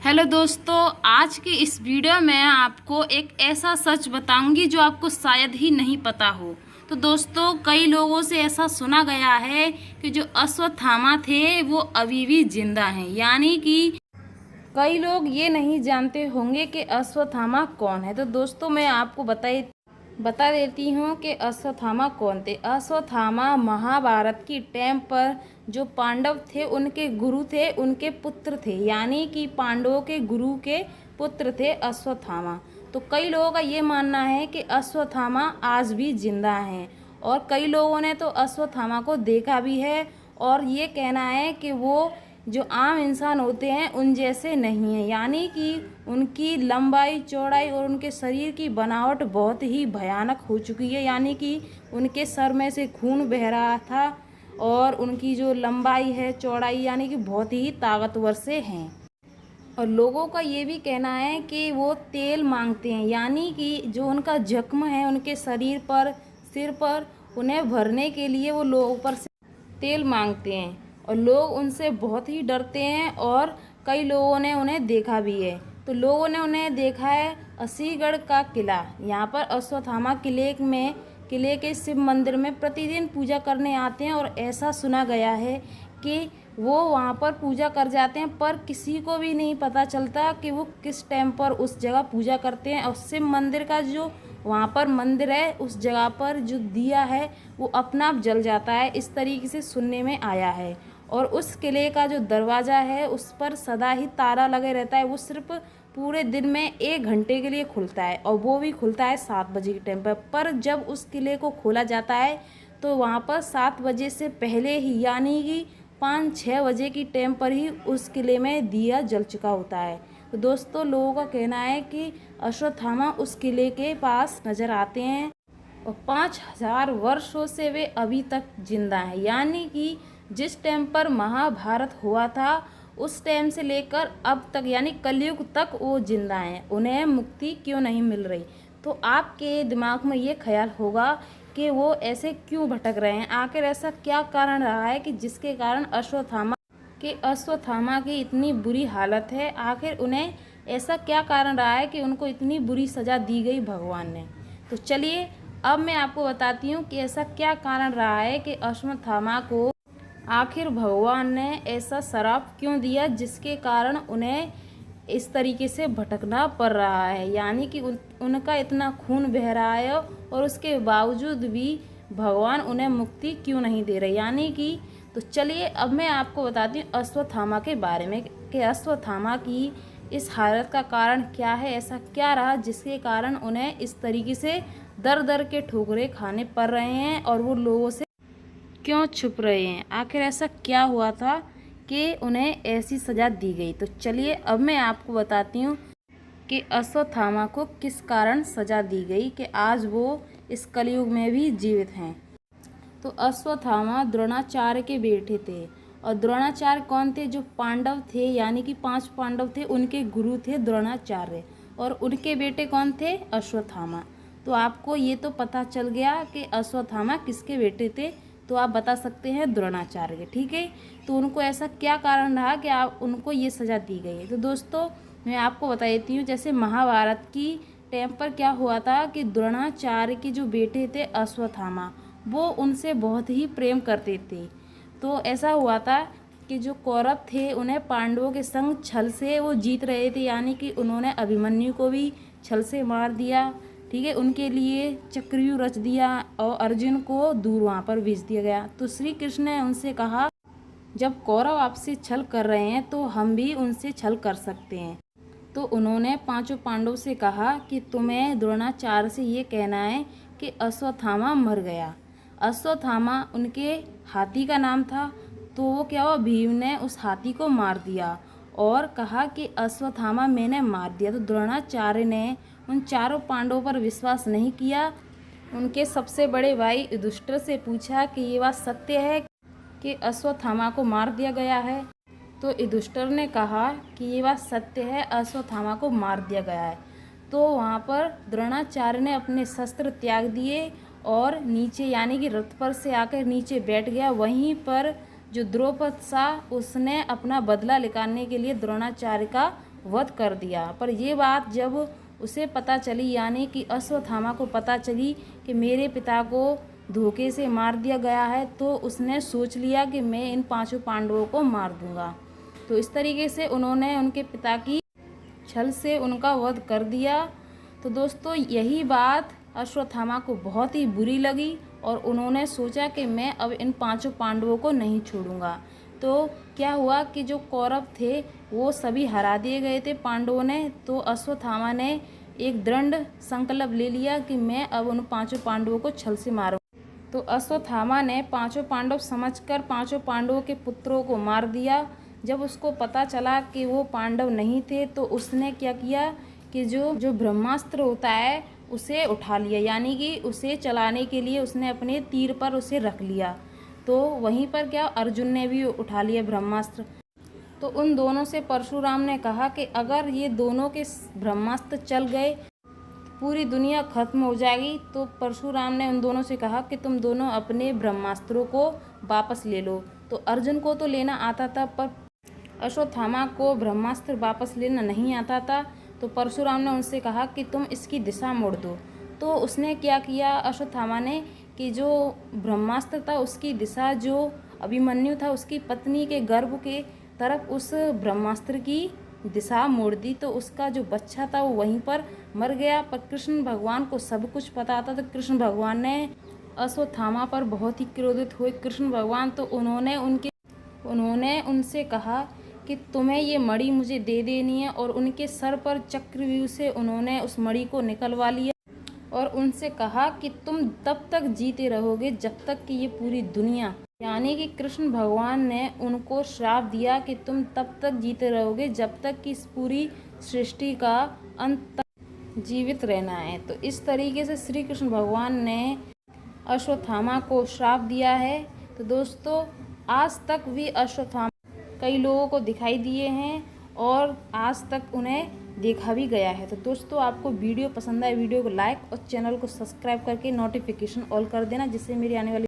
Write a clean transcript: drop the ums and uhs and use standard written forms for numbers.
Hello दोस्तों, आज की इस वीडियो में आपको एक ऐसा सच बताऊंगी जो आपको शायद ही नहीं पता हो। तो दोस्तों, कई लोगों से ऐसा सुना गया है कि जो अश्वत्थामा थे वो अभी भी जिंदा हैं, यानी कि कई लोग ये नहीं जानते होंगे कि अश्वत्थामा कौन है। तो दोस्तों, मैं आपको बता देती हूँ कि अश्वत्थामा कौन थे। अश्वत्थामा महाभारत की टाइम पर जो पांडव थे उनके गुरु थे, उनके पुत्र थे, यानी कि पांडवों के गुरु के पुत्र थे अश्वत्थामा। तो कई लोगों का ये मानना है कि अश्वत्थामा आज भी जिंदा हैं, और कई लोगों ने तो अश्वत्थामा को देखा भी है और ये कहना है कि वो जो आम इंसान होते हैं उन जैसे नहीं है, यानी कि उनकी लंबाई चौड़ाई और उनके शरीर की बनावट बहुत ही भयानक हो चुकी है, यानी कि उनके सर में से खून बह रहा था और उनकी जो लंबाई है चौड़ाई यानी कि बहुत ही ताकतवर से हैं। और लोगों का ये भी कहना है कि वो तेल मांगते हैं, यानी कि जो उनका जख्म है उनके शरीर पर, सिर पर, उन्हें भरने के लिए वो लोगों पर से तेल मांगते हैं और लोग उनसे बहुत ही डरते हैं। और कई लोगों ने उन्हें देखा भी है। तो लोगों ने उन्हें देखा है असीगढ़ का किला, यहाँ पर अश्वत्थामा किले के शिव मंदिर में प्रतिदिन पूजा करने आते हैं, और ऐसा सुना गया है कि वो वहाँ पर पूजा कर जाते हैं, पर किसी को भी नहीं पता चलता कि वो किस टाइम पर उस जगह पूजा करते हैं। और शिव मंदिर का जो वहाँ पर मंदिर है उस जगह पर जो दिया है वो अपना आप जल जाता है, इस तरीके से सुनने में आया है। और उस किले का जो दरवाज़ा है उस पर सदा ही ताला लगे रहता है, वो सिर्फ पूरे दिन में 1 घंटे के लिए खुलता है, और वो भी खुलता है 7 बजे के टाइम पर जब उस किले को खोला जाता है तो वहाँ पर 7 बजे से पहले ही, यानी कि 5-6 बजे की टाइम पर ही उस किले में दिया जल चुका होता है। तो दोस्तों, लोगों का कहना है कि अश्वत्थामा उस किले के पास नज़र आते हैं और 5000 वर्षों से वे अभी तक जिंदा हैं, यानी कि जिस टाइम पर महाभारत हुआ था उस टाइम से लेकर अब तक, यानी कलयुग तक वो जिंदा हैं। उन्हें मुक्ति क्यों नहीं मिल रही? तो आपके दिमाग में ये ख्याल होगा कि वो ऐसे क्यों भटक रहे हैं, आखिर ऐसा क्या कारण रहा है कि जिसके कारण अश्वत्थामा की इतनी बुरी हालत है। आखिर उन्हें ऐसा क्या कारण रहा है कि उनको इतनी बुरी सज़ा दी गई भगवान ने? तो चलिए अब मैं आपको बताती हूँ कि ऐसा क्या कारण रहा है कि अश्वत्थामा को आखिर भगवान ने ऐसा श्राप क्यों दिया जिसके कारण उन्हें इस तरीके से भटकना पड़ रहा है, यानी कि उनका इतना खून बह रहा है और उसके बावजूद भी भगवान उन्हें मुक्ति क्यों नहीं दे रहे, यानी कि। तो चलिए अब मैं आपको बताती हूँ अश्वत्थामा के बारे में कि अश्वत्थामा की इस हालत का कारण क्या है, ऐसा क्या रहा जिसके कारण उन्हें इस तरीके से दर दर के ठोकरे खाने पड़ रहे हैं और वो लोगों से क्यों छुप रहे हैं। आखिर ऐसा क्या हुआ था कि उन्हें ऐसी सज़ा दी गई? तो चलिए अब मैं आपको बताती हूँ कि अश्वत्थामा को किस कारण सज़ा दी गई कि आज वो इस कलयुग में भी जीवित हैं। तो अश्वत्थामा द्रोणाचार्य के बेटे थे, और द्रोणाचार्य कौन थे? जो पांडव थे, यानी कि 5 पांडव थे, उनके गुरु थे द्रोणाचार्य, और उनके बेटे कौन थे? अश्वत्थामा। तो आपको ये तो पता चल गया कि अश्वत्थामा किसके बेटे थे, तो आप बता सकते हैं द्रोणाचार्य के, ठीक है। तो उनको ऐसा क्या कारण रहा कि आप उनको ये सज़ा दी गई है? तो दोस्तों, मैं आपको बता देती हूँ, जैसे महाभारत की टाइम पर क्या हुआ था कि द्रोणाचार्य के जो बेटे थे अश्वत्थामा, वो उनसे बहुत ही प्रेम करते थे। तो ऐसा हुआ था कि जो कौरव थे उन्हें पांडवों के संग छल से वो जीत रहे थे, यानी कि उन्होंने अभिमन्यु को भी छल से मार दिया, ठीक है। उनके लिए चक्रव्यूह रच दिया और अर्जुन को दूर वहाँ पर भेज दिया गया। तो श्री कृष्ण ने उनसे कहा, जब कौरव आपसे छल कर रहे हैं तो हम भी उनसे छल कर सकते हैं। तो उन्होंने 5 पांडव से कहा कि तुम्हें द्रोणाचार्य से ये कहना है कि अश्वत्थामा मर गया। अश्वत्थामा उनके हाथी का नाम था। तो वो क्या हुआ, भीम ने उस हाथी को मार दिया और कहा कि अश्वत्थामा मैंने मार दिया। तो द्रोणाचार्य ने उन 4 पांडवों पर विश्वास नहीं किया। उनके सबसे बड़े भाई युधिष्ठिर से पूछा कि ये बात सत्य है कि अश्वत्थामा को मार दिया गया है? तो युधिष्ठिर ने कहा कि ये बात सत्य है, अश्वत्थामा को मार दिया गया है। तो वहाँ पर द्रोणाचार्य ने अपने शस्त्र त्याग दिए और नीचे, यानी कि रथ पर से आकर नीचे बैठ गया। वहीं पर जो द्रौपद सा, उसने अपना बदला निकालने के लिए द्रोणाचार्य का वध कर दिया। पर ये बात जब उसे पता चली, यानी कि अश्वत्थामा को पता चली कि मेरे पिता को धोखे से मार दिया गया है, तो उसने सोच लिया कि मैं इन 5 पांडवों को मार दूंगा। तो इस तरीके से उन्होंने उनके पिता की छल से उनका वध कर दिया। तो दोस्तों यही बात अश्वत्थामा को बहुत ही बुरी लगी और उन्होंने सोचा कि मैं अब इन 5 पांडवों को नहीं छोड़ूंगा। तो क्या हुआ कि जो कौरव थे वो सभी हरा दिए गए थे पांडवों ने। तो अश्वत्थामा ने एक दृढ़ संकल्प ले लिया कि मैं अब उन 5 पांडवों को छल से मारूंगा। तो अश्वत्थामा ने 5 पांडव समझकर 5 पांडवों के पुत्रों को मार दिया। जब उसको पता चला कि वो पांडव नहीं थे, तो उसने क्या किया कि जो ब्रह्मास्त्र होता है उसे उठा लिया, यानी कि उसे चलाने के लिए उसने अपने तीर पर उसे रख लिया। तो वहीं पर क्या अर्जुन ने भी उठा लिया ब्रह्मास्त्र। तो उन दोनों से परशुराम ने कहा कि अगर ये दोनों के ब्रह्मास्त्र चल गए पूरी दुनिया खत्म हो जाएगी। तो परशुराम ने उन दोनों से कहा कि तुम दोनों अपने ब्रह्मास्त्रों को वापस ले लो। तो अर्जुन को तो लेना आता था, पर अश्वत्थामा को ब्रह्मास्त्र वापस लेना नहीं आता था। तो परशुराम ने उनसे कहा कि तुम इसकी दिशा मोड़ दो। तो उसने क्या किया अश्वत्थामा ने कि जो ब्रह्मास्त्र था उसकी दिशा जो अभिमन्यु था उसकी पत्नी के गर्भ के तरफ उस ब्रह्मास्त्र की दिशा मोड़ दी। तो उसका जो बच्चा था वो वहीं पर मर गया। पर कृष्ण भगवान को सब कुछ पता था। तो कृष्ण भगवान ने अश्वत्थामा पर बहुत ही क्रोधित हुए कृष्ण भगवान। तो उन्होंने उनसे कहा कि तुम्हें ये मणि मुझे दे देनी है। और उनके सर पर चक्रव्यूह से उन्होंने उस मणि को निकलवा लिया और उनसे कहा कि तुम तब तक जीते रहोगे जब तक कि ये पूरी दुनिया, यानी कि कृष्ण भगवान ने उनको श्राप दिया कि तुम तब तक जीते रहोगे जब तक कि इस पूरी सृष्टि का अंत तक जीवित रहना है। तो इस तरीके से श्री कृष्ण भगवान ने अश्वत्थामा को श्राप दिया है। तो दोस्तों आज तक भी अश्वत्थामा कई लोगों को दिखाई दिए हैं और आज तक उन्हें देखा भी गया है। तो दोस्तों आपको वीडियो पसंद आए वीडियो को लाइक और चैनल को सब्सक्राइब करके नोटिफिकेशन ऑल कर देना, जिससे मेरी आने वाली